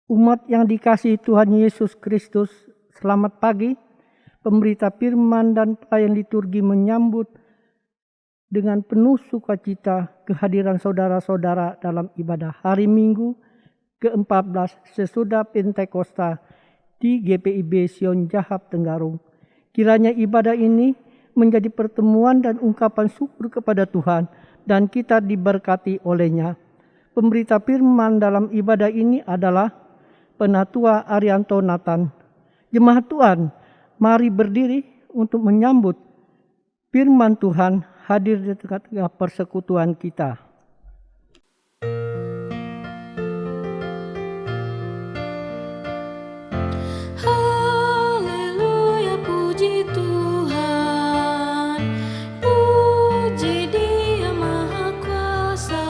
Umat yang dikasihi Tuhan Yesus Kristus, selamat pagi. Pemberita firman dan pelayan liturgi menyambut dengan penuh sukacita kehadiran saudara-saudara dalam ibadah hari Minggu ke-14 sesudah Pentakosta di GPIB Sion Jahap Tenggarong. Kiranya ibadah ini menjadi pertemuan dan ungkapan syukur kepada Tuhan dan kita diberkati olehnya. Pemberita firman dalam ibadah ini adalah Penatua Arianto Nathan. Jemaat Tuhan, mari berdiri untuk menyambut firman Tuhan hadir di tengah-tengah persekutuan kita. Haleluya, puji Tuhan, puji Dia Maha Kuasa,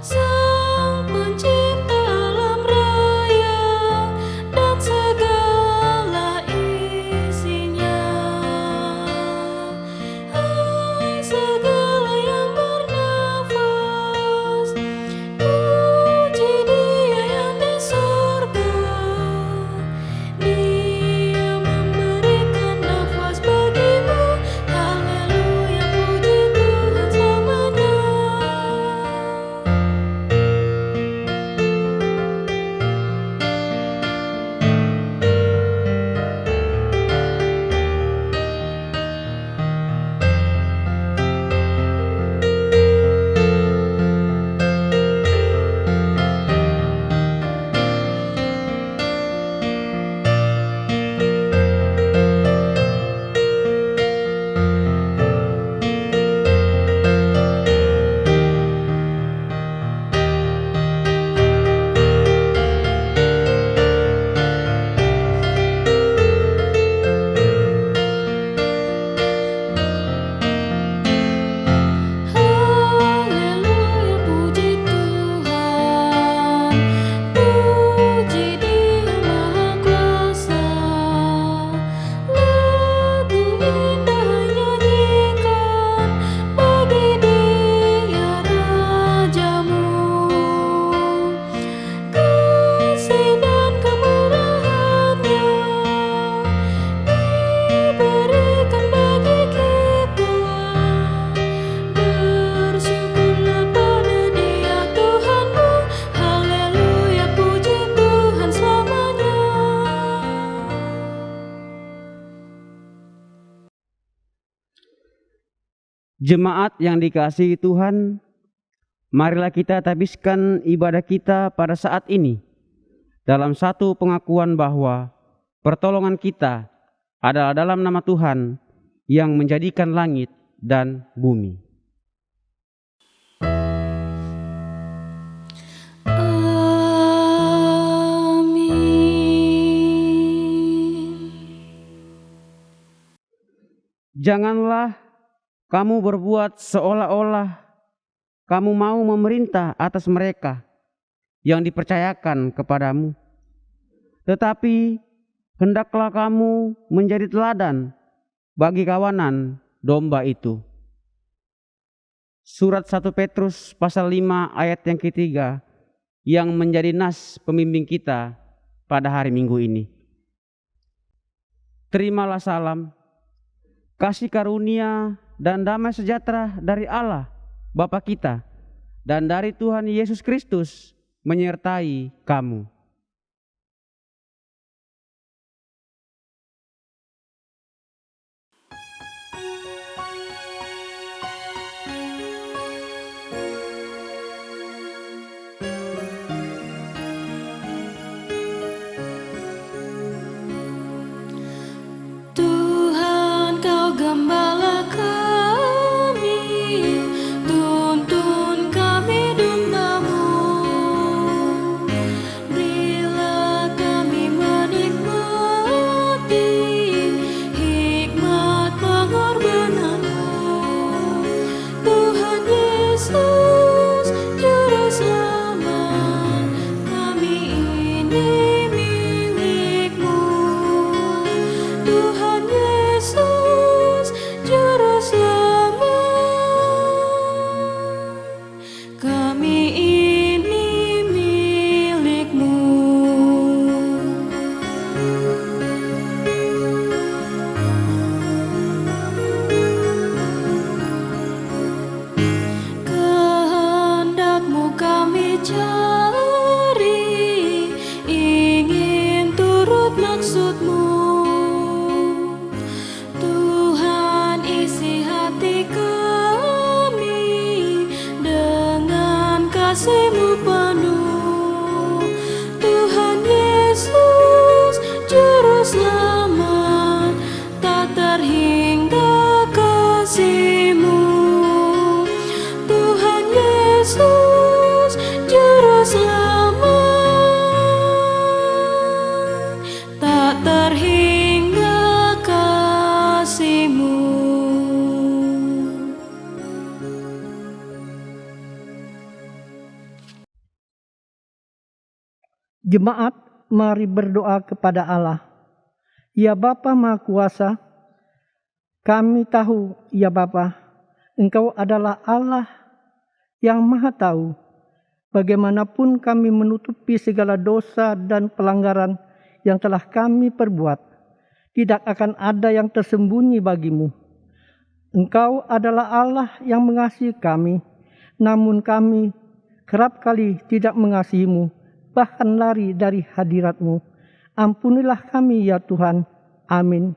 Sang Pencipta alam raya dan segala isinya. Hai segala yang bernafas, puji Dia yang di surga. Dia memberikan nafas bagimu. Haleluya, puji Tuhan selamanya. Haleluya, puji Tuhan, puji Dia Maha Kuasa. Lagu indah nyanyikan bagi Dia Rajamu. Kasih dan kemurahan-Nya diberikan bagi kita. Bersyukurlah pada Dia Tuhanmu. Haleluya, puji Tuhan selamanya. Jemaat yang dikasihi Tuhan, marilah kita habiskan ibadah kita pada saat ini dalam satu pengakuan bahwa pertolongan kita adalah dalam nama Tuhan yang menjadikan langit dan bumi. Amin. Janganlah kamu berbuat seolah-olah kamu mau memerintah atas mereka yang dipercayakan kepadamu. Tetapi hendaklah kamu menjadi teladan bagi kawanan domba itu. Surat 1 Petrus pasal 5 ayat yang ketiga yang menjadi nas pembimbing kita pada hari Minggu ini. Terimalah salam, kasih karunia dan damai sejahtera dari Allah Bapa kita dan dari Tuhan Yesus Kristus menyertai kamu. Tuhan, Kau gembala kami, tuntun kami domba-Mu. Beri selamat, tak terhingga kasih-Mu. Jemaat, mari berdoa kepada Allah. Ya Bapa Maha Kuasa, kami tahu, ya Bapa, Engkau adalah Allah yang Maha Tahu. Bagaimanapun kami menutupi segala dosa dan pelanggaran yang telah kami perbuat, tidak akan ada yang tersembunyi bagimu. Engkau adalah Allah yang mengasihi kami, namun kami kerap kali tidak mengasihi-Mu, bahkan lari dari hadirat-Mu. Ampunilah kami ya Tuhan. Amin.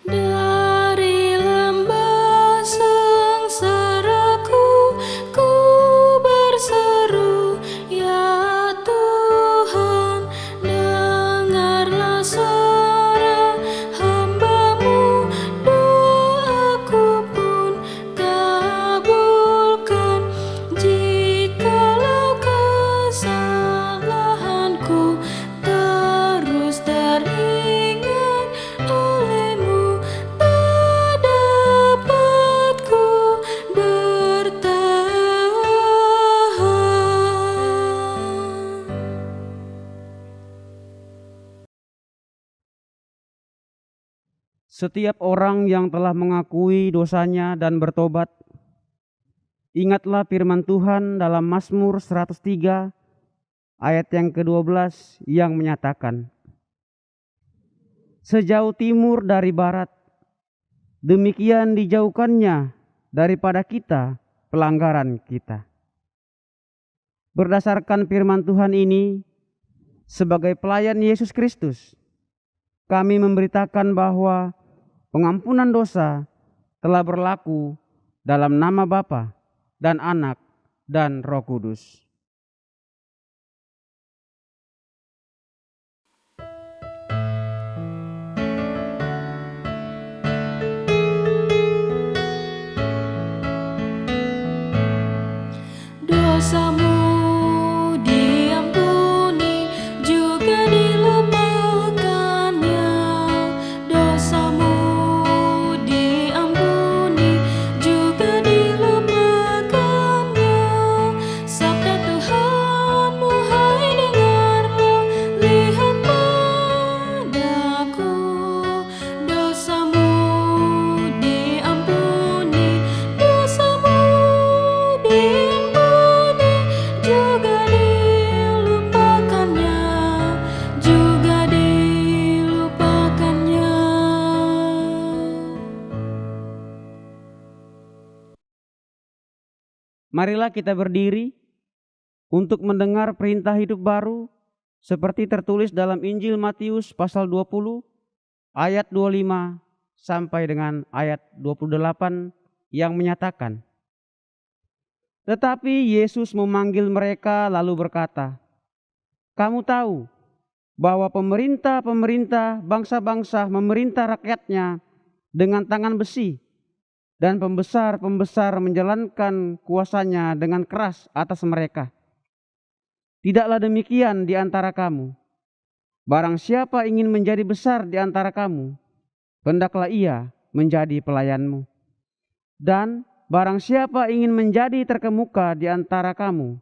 Dari lembah sengsaraku, ku berseru, ya Tuhan, dengarlah suara hamba-Mu, doaku pun kabulkan. Jikalau kesalahanku terus teringat oleh-Mu, tak dapat ku bertahan. Setiap orang yang telah mengakui dosanya dan bertobat, ingatlah firman Tuhan dalam Mazmur 103 ayat yang ke-12 yang menyatakan, sejauh timur dari barat, demikian dijauhkannya daripada kita pelanggaran kita. Berdasarkan firman Tuhan ini, sebagai pelayan Yesus Kristus, kami memberitakan bahwa pengampunan dosa telah berlaku dalam nama Bapa dan Anak dan Roh Kudus. Dosamu diampuni, juga dilupakannya. Dosamu diampuni, juga dilupakannya. Sabda Tuhanmu, hai dengarlah, lihat padaku. Dosamu diampuni, dosamu diampuni, juga dilupakannya, juga dilupakannya. Marilah kita berdiri untuk mendengar perintah hidup baru seperti tertulis dalam Injil Matius pasal 20 ayat 25 sampai dengan ayat 28 yang menyatakan, tetapi Yesus memanggil mereka lalu berkata, kamu tahu bahwa pemerintah-pemerintah bangsa-bangsa memerintah rakyatnya dengan tangan besi, dan pembesar-pembesar menjalankan kuasanya dengan keras atas mereka. Tidaklah demikian di antara kamu. Barang siapa ingin menjadi besar di antara kamu, hendaklah ia menjadi pelayanmu. Dan barang siapa ingin menjadi terkemuka di antara kamu,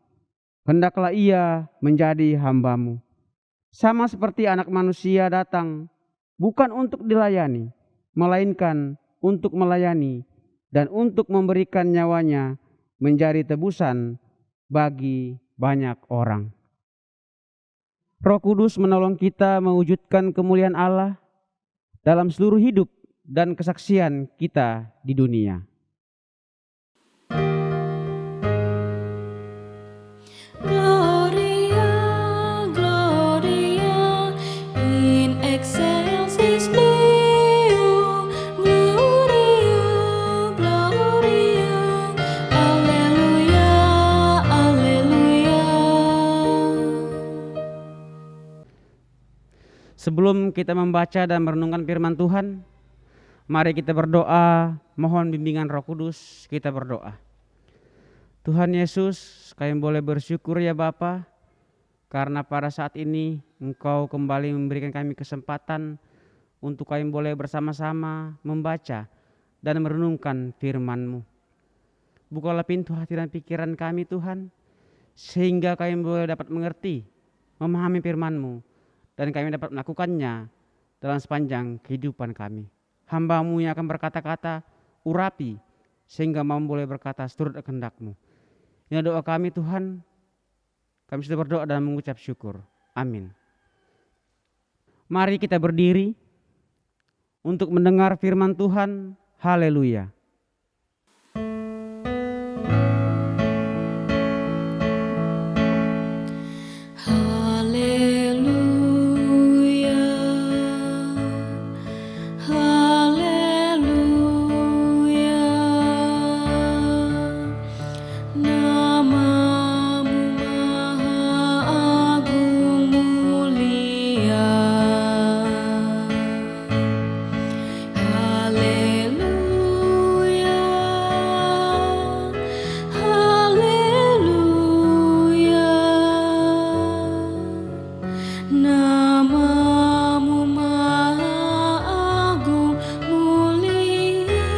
hendaklah ia menjadi hambamu. Sama seperti Anak Manusia datang bukan untuk dilayani, melainkan untuk melayani dan untuk memberikan nyawanya menjadi tebusan bagi banyak orang. Roh Kudus menolong kita mewujudkan kemuliaan Allah dalam seluruh hidup dan kesaksian kita di dunia. Gloria, Gloria, in excelsis Deo, Gloria, Gloria, Alleluia, Alleluia. Sebelum kita membaca dan merenungkan firman Tuhan, mari kita berdoa, mohon bimbingan Roh Kudus. Kita berdoa. Tuhan Yesus, kami boleh bersyukur ya Bapa, karena pada saat ini Engkau kembali memberikan kami kesempatan untuk kami boleh bersama-sama membaca dan merenungkan firman-Mu. Bukalah pintu hati dan pikiran kami Tuhan, sehingga kami boleh dapat mengerti, memahami firman-Mu, dan kami dapat melakukannya dalam sepanjang kehidupan kami. Hamba-Mu yang akan berkata-kata, urapi, sehingga kami boleh berkata seturut kehendak-Mu. Ini doa kami Tuhan, kami sudah berdoa dan mengucap syukur. Amin. Mari kita berdiri untuk mendengar firman Tuhan. Haleluya. Haleluya, haleluya, namamu maha agung mulia. Haleluya, haleluya, namamu maha agung mulia.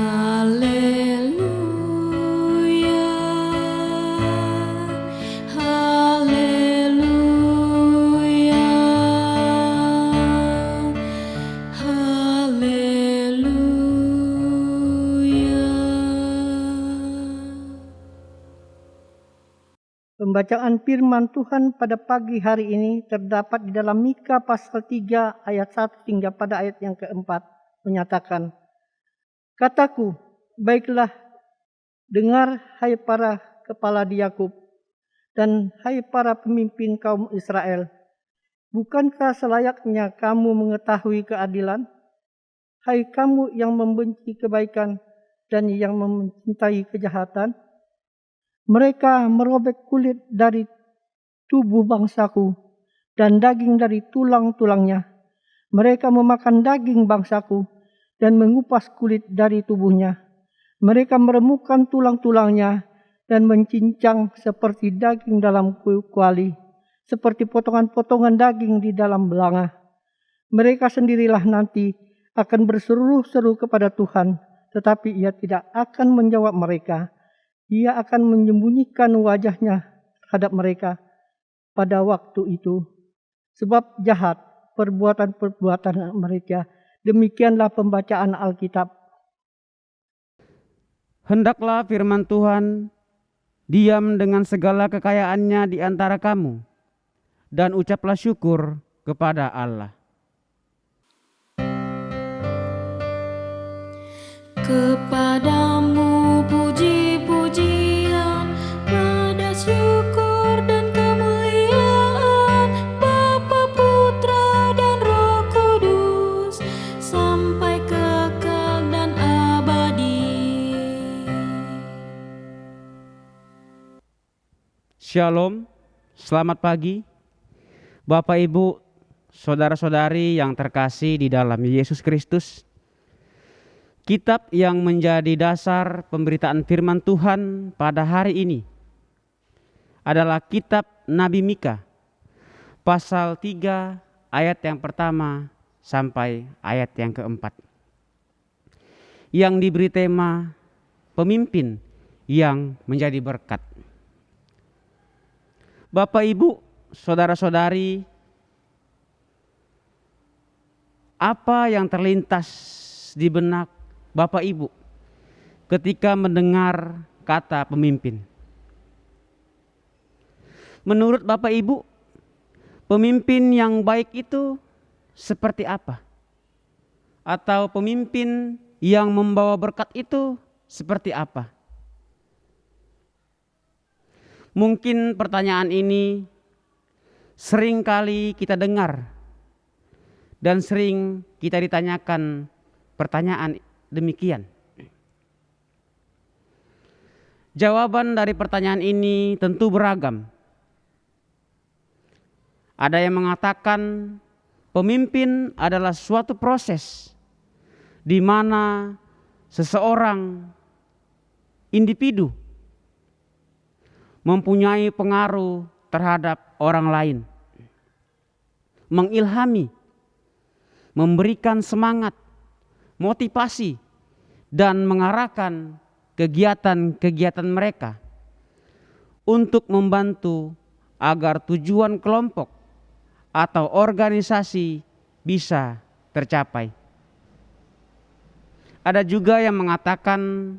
Haleluya, Pembacaan firman Tuhan pada pagi hari ini terdapat di dalam Mika pasal 3 ayat 1 hingga pada ayat yang keempat menyatakan, Kataku, baiklah, dengar hai para kepala di Yakub dan hai para pemimpin kaum Israel. Bukankah selayaknya kamu mengetahui keadilan? Hai kamu yang membenci kebaikan dan yang mencintai kejahatan? Mereka merobek kulit dari tubuh bangsaku dan daging dari tulang-tulangnya. Mereka memakan daging bangsaku dan mengupas kulit dari tubuhnya. Mereka meremukkan tulang-tulangnya dan mencincang seperti daging dalam kuali, seperti potongan-potongan daging di dalam belanga. Mereka sendirilah nanti akan berseru-seru kepada Tuhan, tetapi Ia tidak akan menjawab mereka. Ia akan menyembunyikan wajahnya terhadap mereka pada waktu itu. Sebab jahat perbuatan-perbuatan mereka. Demikianlah pembacaan Alkitab. Hendaklah firman Tuhan diam dengan segala kekayaannya di antara kamu, dan ucaplah syukur kepada Allah. Kepadamu puji-pujian, nada syukur dan kemuliaan, Bapa, Putra, dan Roh Kudus, sampai kekal dan abadi. Shalom, selamat pagi Bapak Ibu, saudara-saudari yang terkasih di dalam Yesus Kristus. Kitab yang menjadi dasar pemberitaan firman Tuhan pada hari ini adalah kitab Nabi Mika, pasal 3 ayat yang pertama sampai ayat yang keempat, yang diberi tema pemimpin yang menjadi berkat. Bapak, Ibu, saudara-saudari, apa yang terlintas di benak Bapak Ibu ketika mendengar kata pemimpin? Menurut Bapak Ibu, pemimpin yang baik itu seperti apa? atau pemimpin yang membawa berkat itu seperti apa? Mungkin pertanyaan ini sering kali kita dengar dan sering kita ditanyakan pertanyaan demikian. Jawaban dari pertanyaan ini tentu beragam. Ada yang mengatakan pemimpin adalah suatu proses di mana seseorang individu mempunyai pengaruh terhadap orang lain, mengilhami, memberikan semangat, motivasi, dan mengarahkan kegiatan-kegiatan mereka untuk membantu agar tujuan kelompok atau organisasi bisa tercapai. Ada juga yang mengatakan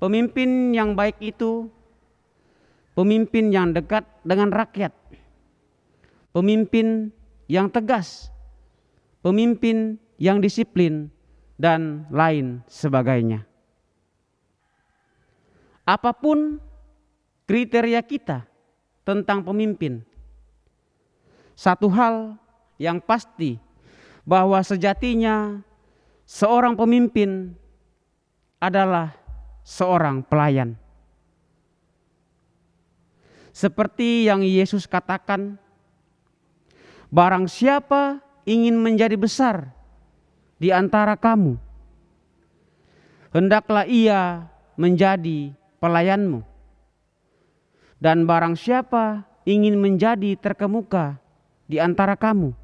pemimpin yang baik itu pemimpin yang dekat dengan rakyat, pemimpin yang tegas, pemimpin yang disiplin, dan lain sebagainya. Apapun kriteria kita tentang pemimpin, satu hal yang pasti bahwa sejatinya seorang pemimpin adalah seorang pelayan. Seperti yang Yesus katakan, barang siapa ingin menjadi besar di antara kamu, hendaklah ia menjadi pelayanmu. Dan barang siapa ingin menjadi terkemuka di antara kamu,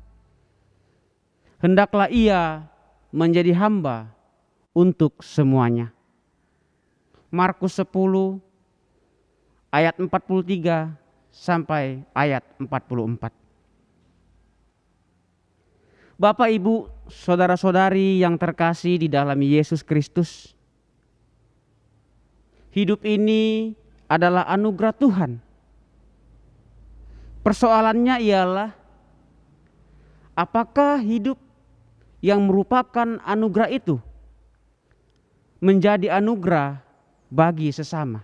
hendaklah ia menjadi hamba untuk semuanya. Markus 10 ayat 43 sampai ayat 44. Bapak, Ibu, saudara-saudari yang terkasih di dalam Yesus Kristus, hidup ini adalah anugerah Tuhan. Persoalannya ialah apakah hidup yang merupakan anugerah itu menjadi anugerah bagi sesama?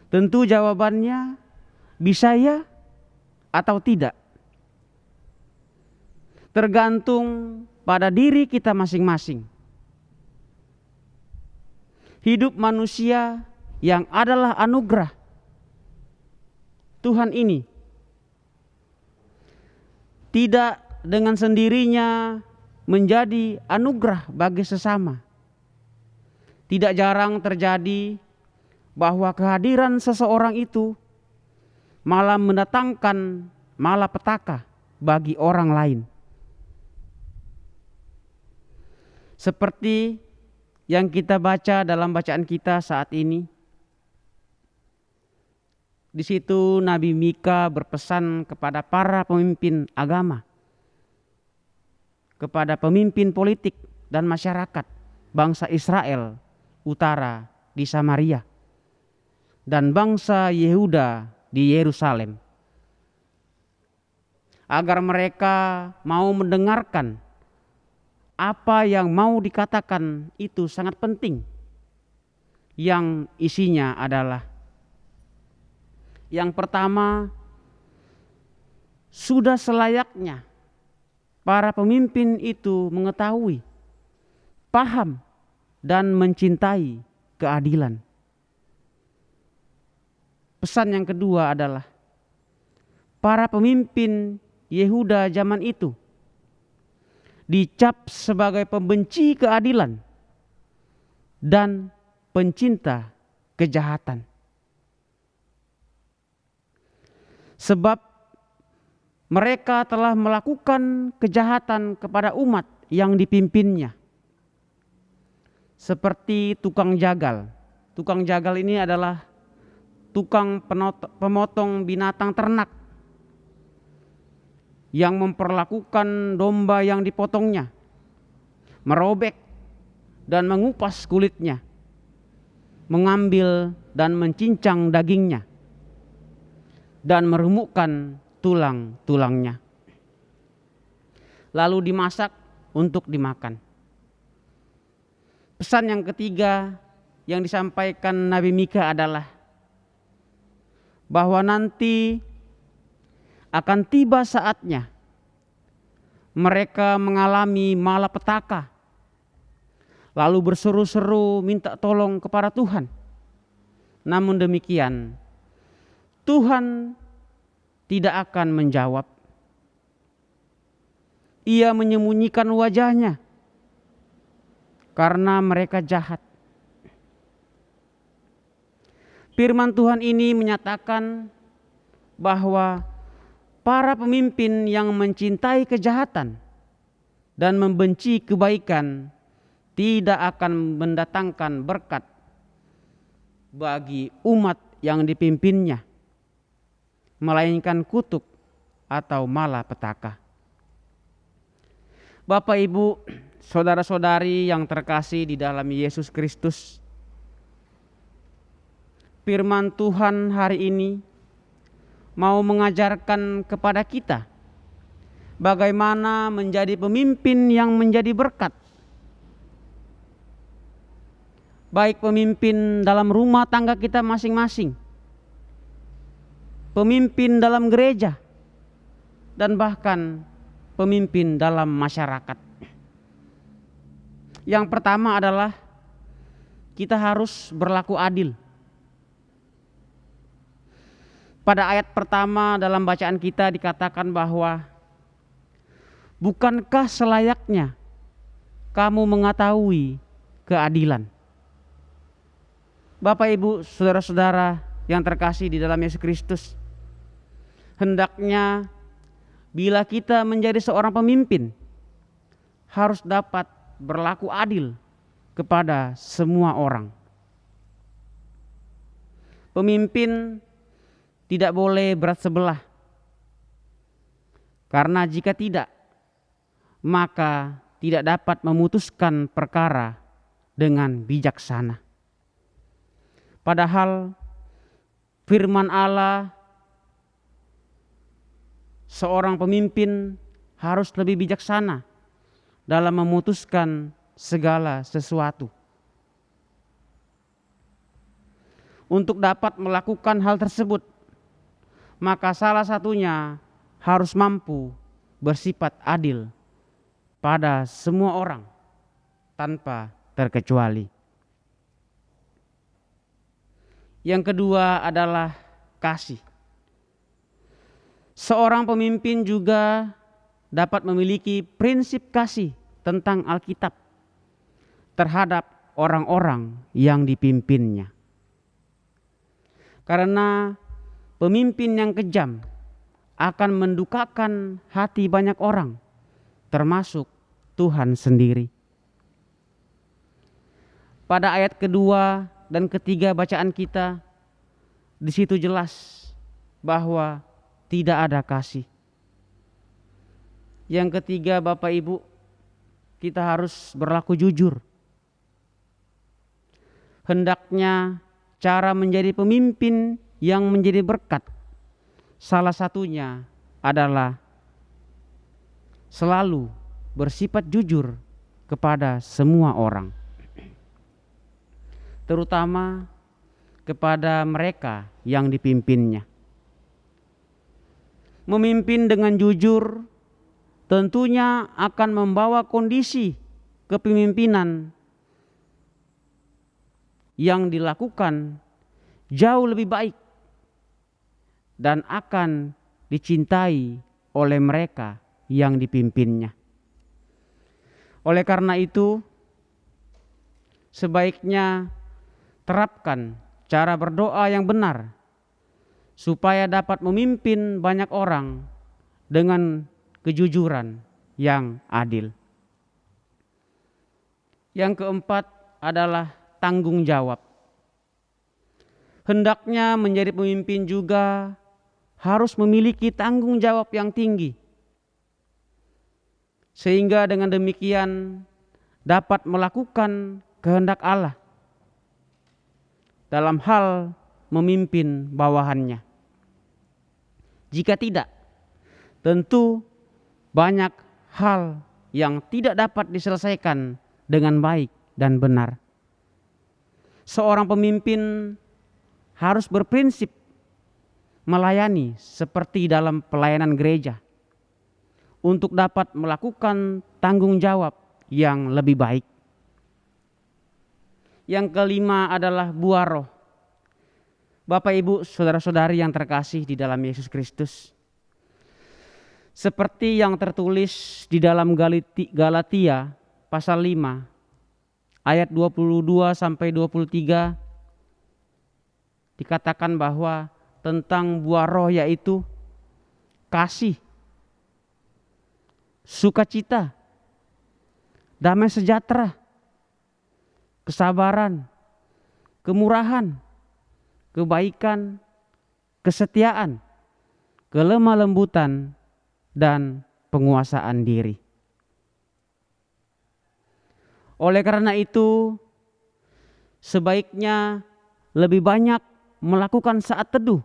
Tentu jawabannya bisa ya atau tidak. Tergantung pada diri kita masing-masing. Hidup manusia yang adalah anugerah Tuhan ini tidak dengan sendirinya menjadi anugerah bagi sesama. Tidak jarang terjadi bahwa kehadiran seseorang itu malah mendatangkan malapetaka bagi orang lain. Seperti yang kita baca dalam bacaan kita saat ini. Di situ Nabi Mika berpesan kepada para pemimpin agama, kepada pemimpin politik dan masyarakat bangsa Israel utara di Samaria dan bangsa Yehuda di Yerusalem, agar mereka mau mendengarkan apa yang mau dikatakan itu sangat penting, yang isinya adalah yang pertama, sudah selayaknya para pemimpin itu mengetahui, paham, dan mencintai keadilan. Pesan yang kedua adalah para pemimpin Yehuda zaman itu dicap sebagai pembenci keadilan dan pencinta kejahatan. Sebab mereka telah melakukan kejahatan kepada umat yang dipimpinnya. Seperti tukang jagal. Tukang jagal ini adalah tukang pemotong binatang ternak yang memperlakukan domba yang dipotongnya, merobek dan mengupas kulitnya, mengambil dan mencincang dagingnya, dan meremukkan tulang-tulangnya. Lalu dimasak untuk dimakan. Pesan yang ketiga yang disampaikan Nabi Mika adalah bahwa nanti akan tiba saatnya mereka mengalami malapetaka, lalu berseru-seru minta tolong kepada Tuhan. Namun demikian, Tuhan tidak akan menjawab. Ia menyembunyikan wajahnya karena mereka jahat. Firman Tuhan ini menyatakan bahwa para pemimpin yang mencintai kejahatan dan membenci kebaikan tidak akan mendatangkan berkat bagi umat yang dipimpinnya, melainkan kutuk atau malapetaka. Bapak, Ibu, saudara-saudari yang terkasih di dalam Yesus Kristus, firman Tuhan hari ini mau mengajarkan kepada kita bagaimana menjadi pemimpin yang menjadi berkat. Baik pemimpin dalam rumah tangga kita masing-masing, pemimpin dalam gereja, dan bahkan pemimpin dalam masyarakat. Yang pertama adalah kita harus berlaku adil. Pada ayat pertama dalam bacaan kita dikatakan bahwa bukankah selayaknya kamu mengetahui keadilan? Bapak, Ibu, saudara-saudara yang terkasih di dalam Yesus Kristus, hendaknya bila kita menjadi seorang pemimpin harus dapat berlaku adil kepada semua orang. Pemimpin tidak boleh berat sebelah, karena jika tidak, maka tidak dapat memutuskan perkara dengan bijaksana. Padahal firman Allah, seorang pemimpin harus lebih bijaksana dalam memutuskan segala sesuatu. Untuk dapat melakukan hal tersebut, maka salah satunya harus mampu bersifat adil pada semua orang tanpa terkecuali. Yang kedua adalah kasih. Seorang pemimpin juga dapat memiliki prinsip kasih tentang Alkitab terhadap orang-orang yang dipimpinnya. Karena pemimpin yang kejam akan mendukakan hati banyak orang, termasuk Tuhan sendiri. Pada ayat kedua dan ketiga bacaan kita, di situ jelas bahwa tidak ada kasih. Yang ketiga, Bapak Ibu, kita harus berlaku jujur. Hendaknya cara menjadi pemimpin yang menjadi berkat, salah satunya adalah selalu bersifat jujur kepada semua orang, terutama kepada mereka yang dipimpinnya. Memimpin dengan jujur tentunya akan membawa kondisi kepemimpinan yang dilakukan jauh lebih baik dan akan dicintai oleh mereka yang dipimpinnya. Oleh karena itu, sebaiknya terapkan cara berdoa yang benar supaya dapat memimpin banyak orang dengan kejujuran yang adil. Yang keempat adalah tanggung jawab. Hendaknya menjadi pemimpin juga harus memiliki tanggung jawab yang tinggi, sehingga dengan demikian dapat melakukan kehendak Allah dalam hal memimpin bawahannya. Jika tidak, tentu banyak hal yang tidak dapat diselesaikan dengan baik dan benar. Seorang pemimpin harus berprinsip melayani seperti dalam pelayanan gereja untuk dapat melakukan tanggung jawab yang lebih baik. Yang kelima adalah buah roh. Bapak, Ibu, saudara-saudari yang terkasih di dalam Yesus Kristus, seperti yang tertulis di dalam Galatia pasal 5 ayat 22 sampai 23, dikatakan bahwa tentang buah roh yaitu kasih, sukacita, damai sejahtera, kesabaran, kemurahan, kebaikan, kesetiaan, kelemah lembutan, dan penguasaan diri. Oleh karena itu, sebaiknya lebih banyak melakukan saat teduh,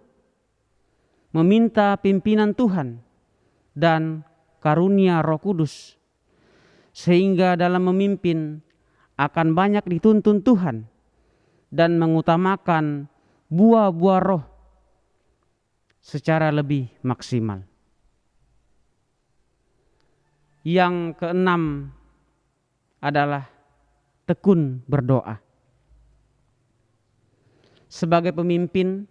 meminta pimpinan Tuhan dan karunia Roh Kudus, sehingga dalam memimpin akan banyak dituntun Tuhan dan mengutamakan buah-buah roh secara lebih maksimal. Yang keenam adalah tekun berdoa. Sebagai pemimpin,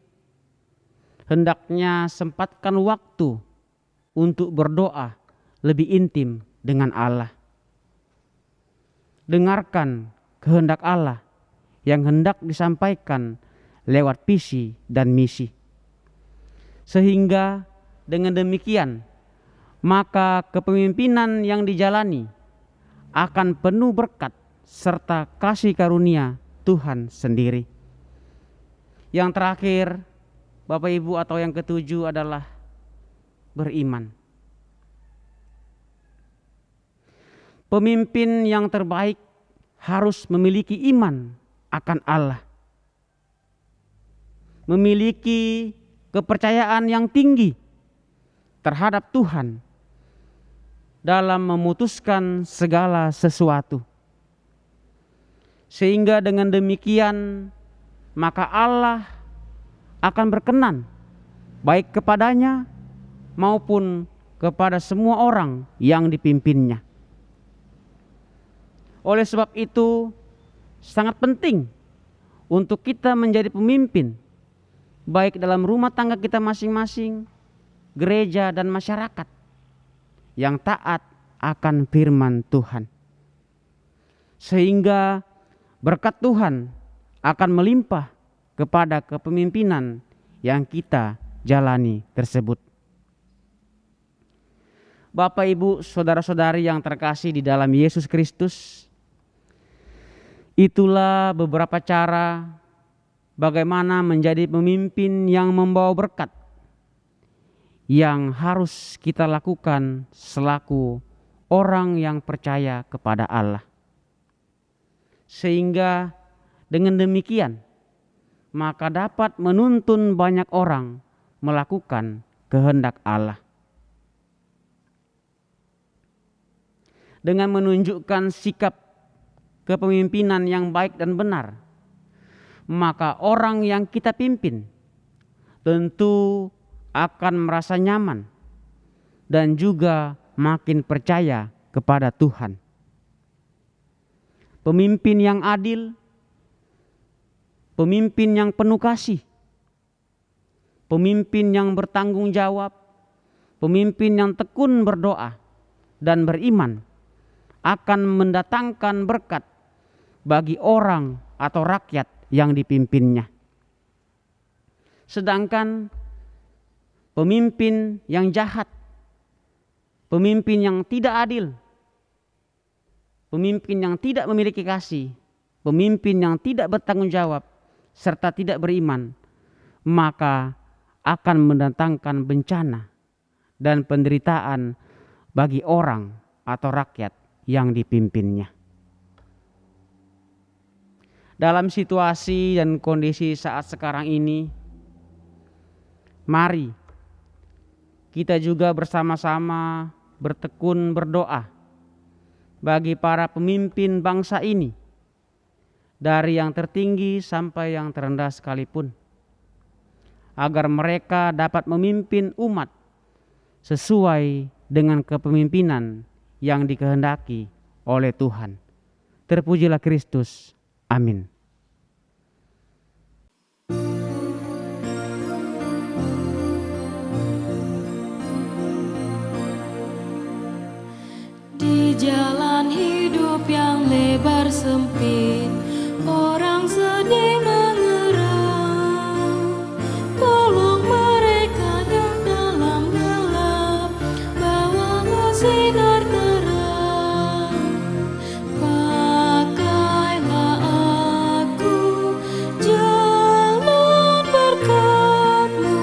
hendaknya sempatkan waktu untuk berdoa lebih intim dengan Allah. Dengarkan kehendak Allah yang hendak disampaikan lewat visi dan misi. Sehingga dengan demikian, maka kepemimpinan yang dijalani akan penuh berkat serta kasih karunia Tuhan sendiri. Yang terakhir, Bapak Ibu, atau yang ketujuh adalah beriman. Pemimpin yang terbaik harus memiliki iman akan Allah, memiliki kepercayaan yang tinggi terhadap Tuhan dalam memutuskan segala sesuatu. Sehingga dengan demikian maka Allah akan berkenan baik kepadanya maupun kepada semua orang yang dipimpinnya. Oleh sebab itu sangat penting untuk kita menjadi pemimpin baik dalam rumah tangga kita masing-masing, gereja dan masyarakat yang taat akan firman Tuhan. Sehingga berkat Tuhan akan melimpah kepada kepemimpinan yang kita jalani tersebut. Bapak, Ibu, saudara-saudari yang terkasih di dalam Yesus Kristus, itulah beberapa cara bagaimana menjadi pemimpin yang membawa berkat yang harus kita lakukan selaku orang yang percaya kepada Allah. Sehingga dengan demikian maka dapat menuntun banyak orang melakukan kehendak Allah. Dengan menunjukkan sikap kepemimpinan yang baik dan benar, maka orang yang kita pimpin tentu akan merasa nyaman dan juga makin percaya kepada Tuhan. Pemimpin yang adil, pemimpin yang penuh kasih, pemimpin yang bertanggung jawab, pemimpin yang tekun berdoa dan beriman akan mendatangkan berkat bagi orang atau rakyat yang dipimpinnya. Sedangkan pemimpin yang jahat, pemimpin yang tidak adil, pemimpin yang tidak memiliki kasih, pemimpin yang tidak bertanggung jawab, serta tidak beriman, maka akan mendatangkan bencana dan penderitaan bagi orang atau rakyat yang dipimpinnya. Dalam situasi dan kondisi saat sekarang ini, mari kita juga bersama-sama bertekun berdoa bagi para pemimpin bangsa ini, dari yang tertinggi sampai yang terendah sekalipun, agar mereka dapat memimpin umat sesuai dengan kepemimpinan yang dikehendaki oleh Tuhan. Terpujilah Kristus. Amin. Di jalan hidup yang lebar sempit, orang sedih mengerang. Tolong mereka yang dalam gelap, bawalah sinar terang. Pakailah aku jalan berkat-Mu,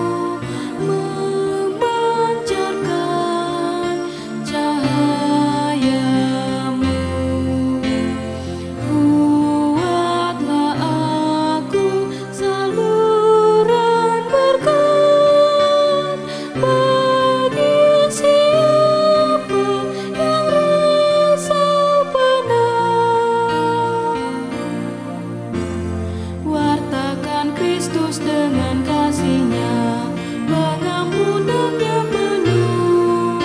memancarkan cahaya-Mu. Buatlah aku saluran berkat bagi siapa yang risau benar. Wartakan Kristus dengan kasih-Nya, pengampunannya penuh.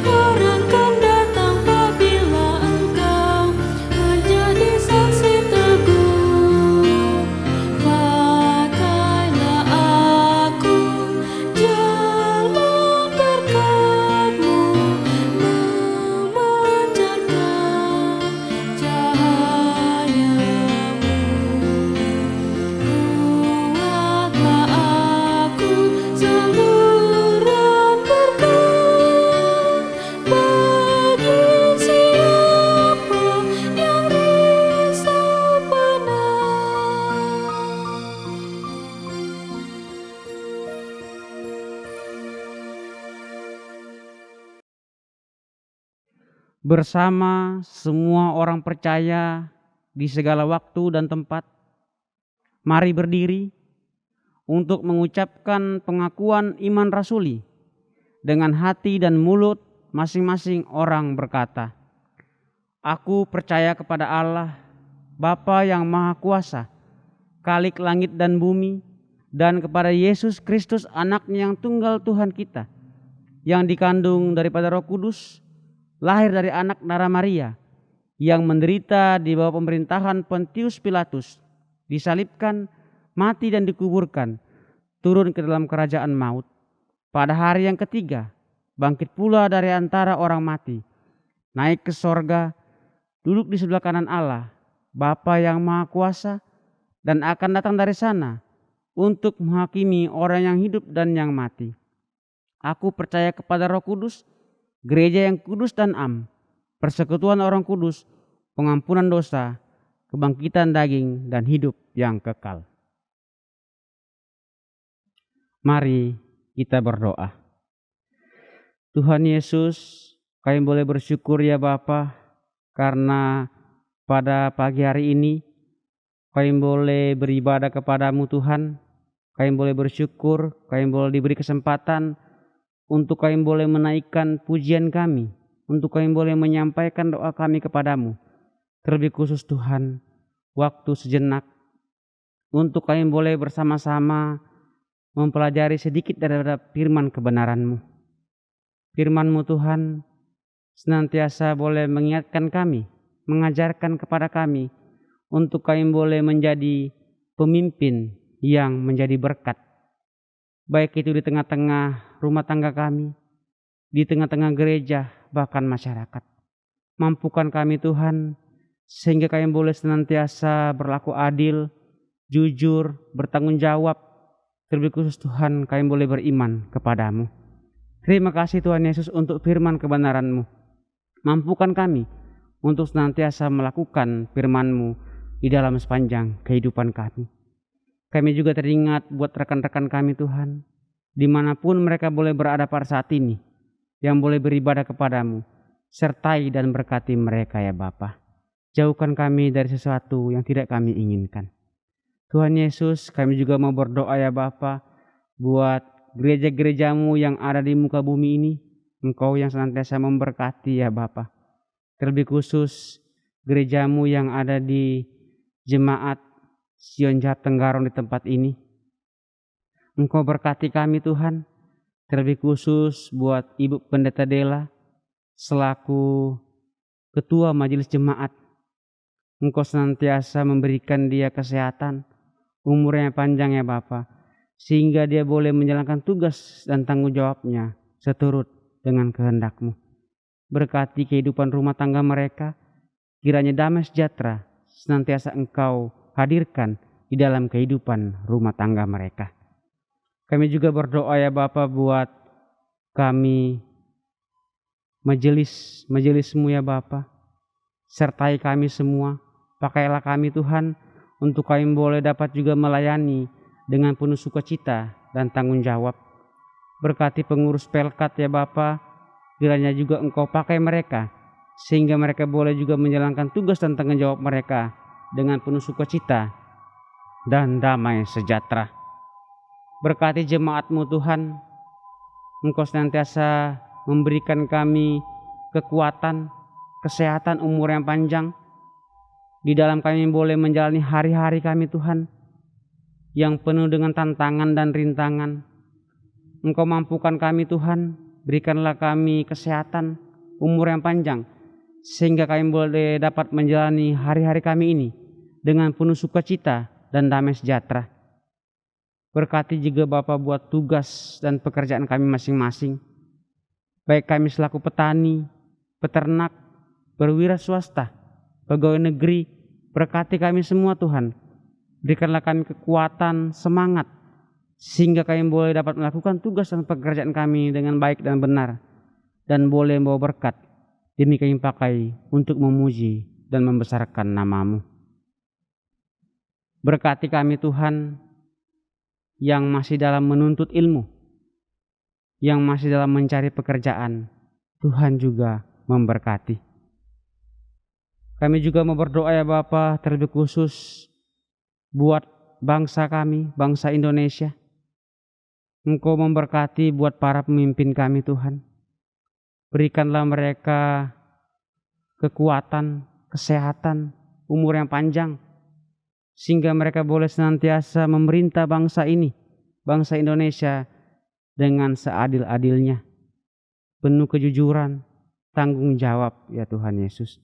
Orang kan datang apabila engkau menjadi saksi teguh. Pakailah aku jalan berkat-Mu, memancarkan cahaya-Mu. Buatlah aku saluran berkat bagi siapa yang risau benar. Bersama semua orang percaya di segala waktu dan tempat, mari berdiri untuk mengucapkan pengakuan iman rasuli. Dengan hati dan mulut masing-masing orang berkata, "Aku percaya kepada Allah, Bapa yang Maha Kuasa, Khalik langit dan bumi, dan kepada Yesus Kristus anaknya yang tunggal Tuhan kita, yang dikandung daripada Roh Kudus, lahir dari anak Dara Maria, yang menderita di bawah pemerintahan Pontius Pilatus, disalibkan, mati dan dikuburkan, turun ke dalam kerajaan maut. Pada hari yang ketiga, bangkit pula dari antara orang mati, naik ke sorga, duduk di sebelah kanan Allah, Bapa yang Maha Kuasa, dan akan datang dari sana untuk menghakimi orang yang hidup dan yang mati. Aku percaya kepada Roh Kudus, gereja yang kudus dan am, persekutuan orang kudus, pengampunan dosa, kebangkitan daging, dan hidup yang kekal." Mari kita berdoa. Tuhan Yesus, kami boleh bersyukur ya Bapa, karena pada pagi hari ini kami boleh beribadah kepadamu Tuhan. Kami boleh bersyukur, kami boleh diberi kesempatan untuk kami boleh menaikkan pujian kami, untuk kami boleh menyampaikan doa kami kepadamu. Terlebih khusus Tuhan, waktu sejenak untuk kami boleh bersama-sama mempelajari sedikit daripada firman kebenaran-Mu. Firman-Mu Tuhan senantiasa boleh mengingatkan kami, mengajarkan kepada kami, untuk kami boleh menjadi pemimpin yang menjadi berkat. Baik itu di tengah-tengah rumah tangga kami, di tengah-tengah gereja, bahkan masyarakat. Mampukan kami Tuhan, sehingga kami boleh senantiasa berlaku adil, jujur, bertanggung jawab. Terlebih khusus Tuhan, kami boleh beriman kepadamu. Terima kasih Tuhan Yesus untuk firman kebenaran-Mu. Mampukan kami untuk senantiasa melakukan firman-Mu di dalam sepanjang kehidupan kami. Kami juga teringat buat rekan-rekan kami Tuhan, dimanapun mereka boleh berada pada saat ini, yang boleh beribadah kepadamu, sertai dan berkati mereka ya Bapa. Jauhkan kami dari sesuatu yang tidak kami inginkan. Tuhan Yesus, kami juga mau berdoa ya Bapa, buat gereja-gerejamu yang ada di muka bumi ini. Engkau yang senantiasa memberkati ya Bapa. terlebih khusus gerejamu yang ada di Jemaat Sion Jahat Tenggarong di tempat ini. Engkau berkati kami Tuhan, terlebih khusus buat Ibu Pendeta Dela selaku Ketua Majelis Jemaat. Engkau senantiasa memberikan dia kesehatan, umurnya panjang ya Bapa, sehingga dia boleh menjalankan tugas dan tanggung jawabnya seturut dengan kehendak-Mu. Berkati kehidupan rumah tangga mereka, kiranya damai sejahtera senantiasa Engkau hadirkan di dalam kehidupan rumah tangga mereka. Kami juga berdoa ya Bapa buat kami majelis-Mu ya Bapa. Sertai kami semua, pakailah kami Tuhan untuk kami boleh dapat juga melayani dengan penuh sukacita dan tanggung jawab. Berkati pengurus Pelkat ya Bapa, kiranya juga Engkau pakai mereka sehingga mereka boleh juga menjalankan tugas dan tanggung jawab mereka dengan penuh sukacita dan damai sejahtera. Berkati jemaat-Mu Tuhan, Engkau senantiasa memberikan kami kekuatan, kesehatan, umur yang panjang. Di dalam kami boleh menjalani hari-hari kami Tuhan yang penuh dengan tantangan dan rintangan. Engkau mampukan kami Tuhan, berikanlah kami kesehatan, umur yang panjang, sehingga kami boleh dapat menjalani hari-hari kami ini dengan penuh sukacita dan damai sejahtera. Berkati juga Bapa buat tugas dan pekerjaan kami masing-masing. Baik kami selaku petani, peternak, perwira swasta, pegawai negeri, berkati kami semua Tuhan. Berikanlah kami kekuatan, semangat, sehingga kami boleh dapat melakukan tugas dan pekerjaan kami dengan baik dan benar, dan boleh membawa berkat demi kami pakai untuk memuji dan membesarkan nama-Mu. Berkati kami Tuhan yang masih dalam menuntut ilmu, yang masih dalam mencari pekerjaan, Tuhan juga memberkati. Kami juga mau berdoa ya Bapa, terlebih khusus buat bangsa kami, bangsa Indonesia. Engkau memberkati buat para pemimpin kami Tuhan. Berikanlah mereka kekuatan, kesehatan, umur yang panjang, sehingga mereka boleh senantiasa memerintah bangsa ini, bangsa Indonesia, dengan seadil-adilnya, penuh kejujuran, tanggung jawab ya Tuhan Yesus.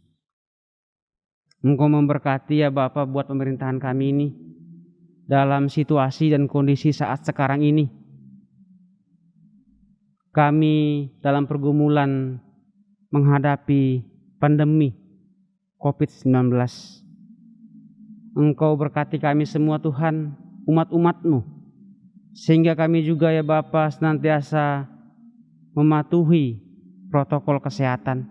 Engkau memberkati ya Bapa buat pemerintahan kami ini dalam situasi dan kondisi saat sekarang ini. Kami dalam pergumulan menghadapi pandemi COVID-19. Engkau berkati kami semua Tuhan, umat-umat-Mu, sehingga kami juga ya Bapa senantiasa mematuhi protokol kesehatan,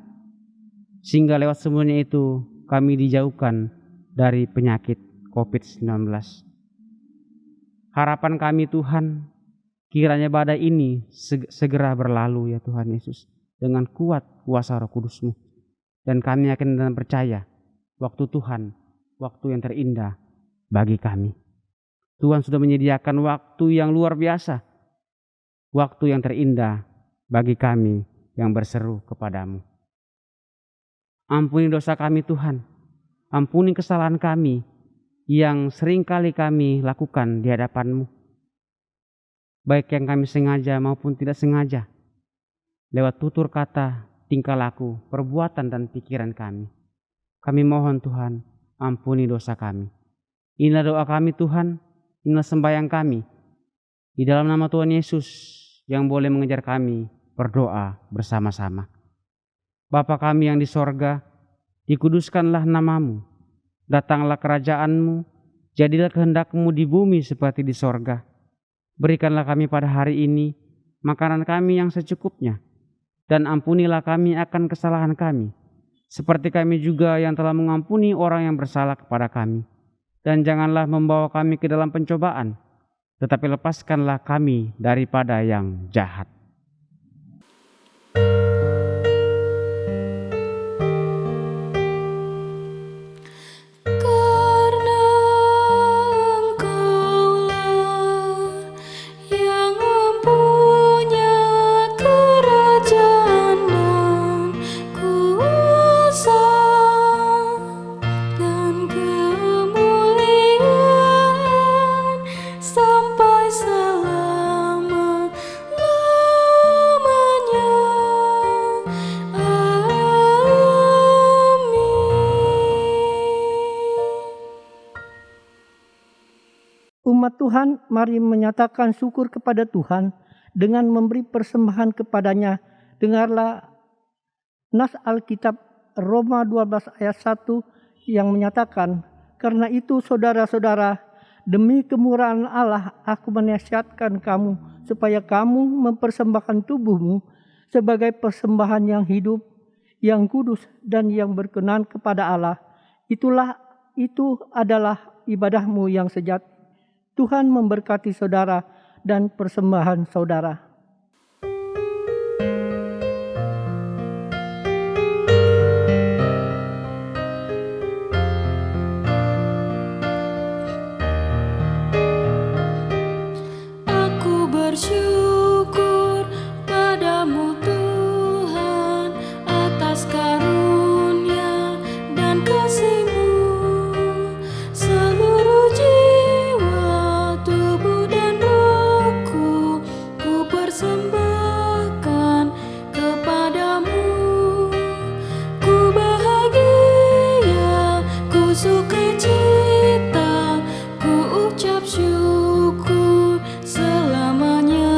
sehingga lewat semuanya itu kami dijauhkan dari penyakit COVID-19. Harapan kami Tuhan, kiranya badai ini segera berlalu ya Tuhan Yesus, dengan kuat kuasa Roh Kudus-Mu. Dan kami yakin dan percaya waktu Tuhan, waktu yang terindah bagi kami. Tuhan sudah menyediakan waktu yang luar biasa, waktu yang terindah bagi kami yang berseru kepadamu. Ampuni dosa kami Tuhan, ampuni kesalahan kami yang seringkali kami lakukan di hadapan-Mu, baik yang kami sengaja maupun tidak sengaja, lewat tutur kata, tingkah laku, perbuatan dan pikiran kami. Kami mohon Tuhan, ampuni dosa kami. Inilah doa kami Tuhan, inilah sembahyang kami. Di dalam nama Tuhan Yesus yang boleh mengejar kami berdoa bersama-sama. Bapa kami yang di sorga, dikuduskanlah nama-Mu. Datanglah kerajaan-Mu, jadilah kehendak-Mu di bumi seperti di sorga. Berikanlah kami pada hari ini makanan kami yang secukupnya, dan ampunilah kami akan kesalahan kami, seperti kami juga yang telah mengampuni orang yang bersalah kepada kami. Dan janganlah membawa kami ke dalam pencobaan, tetapi lepaskanlah kami daripada yang jahat. Karena Engkaulah yang mempunyai kerajaan dan kuasa Umat Tuhan, mari menyatakan syukur kepada Tuhan dengan memberi persembahan kepadanya. Dengarlah nas Alkitab Roma 12 ayat 1 yang menyatakan, karena itu saudara-saudara, demi kemurahan Allah aku menasihatkan kamu supaya kamu mempersembahkan tubuhmu sebagai persembahan yang hidup, yang kudus dan yang berkenan kepada Allah. Itu adalah ibadahmu yang sejati. Tuhan memberkati saudara dan persembahan saudara. Aku bersyukur padamu Tuhan atas karunia dan kasih-Mu. Seluruh jiwa, tubuh dan rohku ku persembahkan kepadamu. Ku bahagia, ku sukacita, ku ucap syukur selamanya.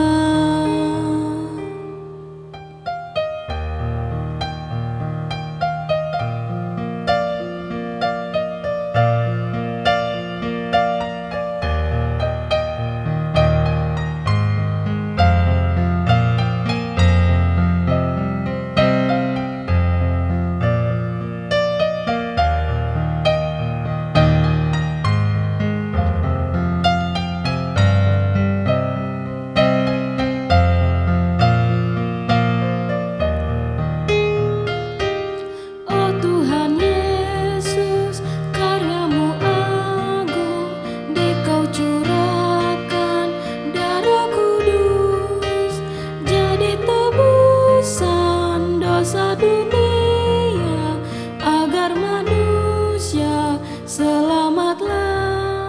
Oh Tuhan Yesus, karya-Mu agung, di Kau curahkan darah kudus, jadi tebusan dosa dunia, agar manusia selamatlah.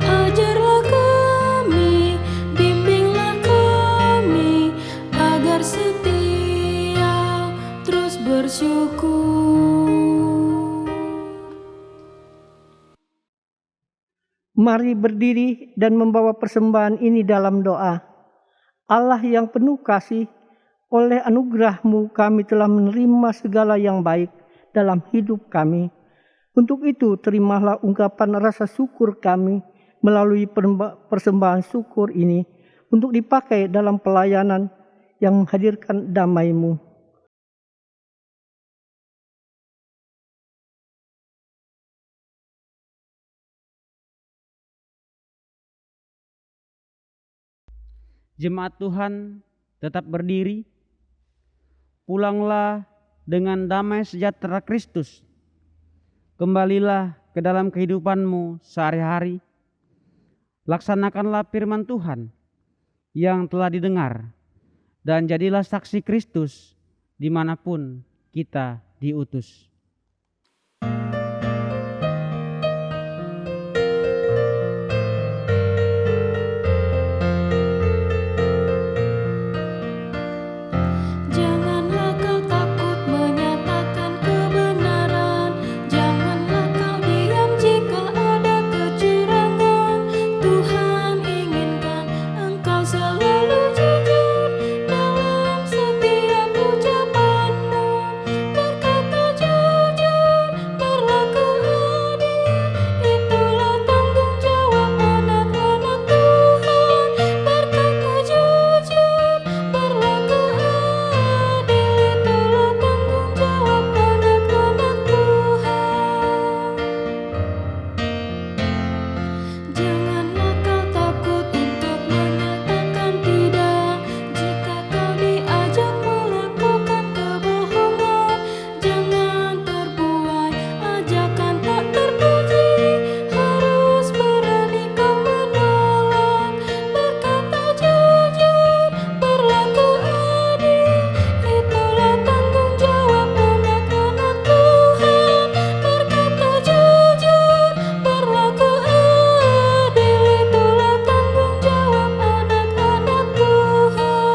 Ajarlah kami, bimbinglah kami, agar setia terus bersyukur. Mari berdiri dan membawa persembahan ini dalam doa. Allah yang penuh kasih, oleh anugerah-Mu kami telah menerima segala yang baik dalam hidup kami. Untuk itu terimalah ungkapan rasa syukur kami melalui persembahan syukur ini untuk dipakai dalam pelayanan yang menghadirkan damai-Mu. Jemaat Tuhan tetap berdiri. Pulanglah dengan damai sejahtera Kristus. Kembalilah ke dalam kehidupanmu sehari-hari. Laksanakanlah firman Tuhan yang telah didengar. Dan jadilah saksi Kristus dimanapun kita diutus. Janganlah kau takut menyatakan kebenaran, janganlah kau diam jika ada kecurangan. Tuhan inginkan engkau selalu jujur dalam setiap ucapanmu, berkata jujur, berlaku adil, itulah tanggung jawab anak-anak Tuhan. Berkata jujur, berlaku adil, itulah tanggung jawab anak-anak Tuhan. Janganlah kau takut untuk menyatakan tidak jika kau diajak melakukan kebohongan. Jangan terbuai ajakan tak terpuji, harus berani kau menolak. Berkata jujur, berlaku adil, itulah tanggung jawab anak-anak Tuhan. Berkata jujur, berlaku adil, itulah tanggung jawab anak-anak Tuhan.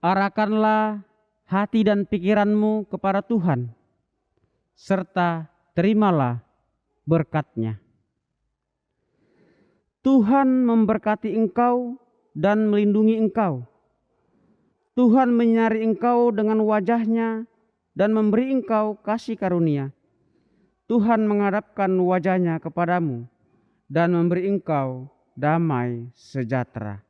Arahkanlah hati dan pikiranmu kepada Tuhan, serta terimalah berkat-Nya. Tuhan memberkati engkau dan melindungi engkau. Tuhan menyinari engkau dengan wajah-Nya dan memberi engkau kasih karunia. Tuhan menghadapkan wajah-Nya kepadamu dan memberi engkau damai sejahtera.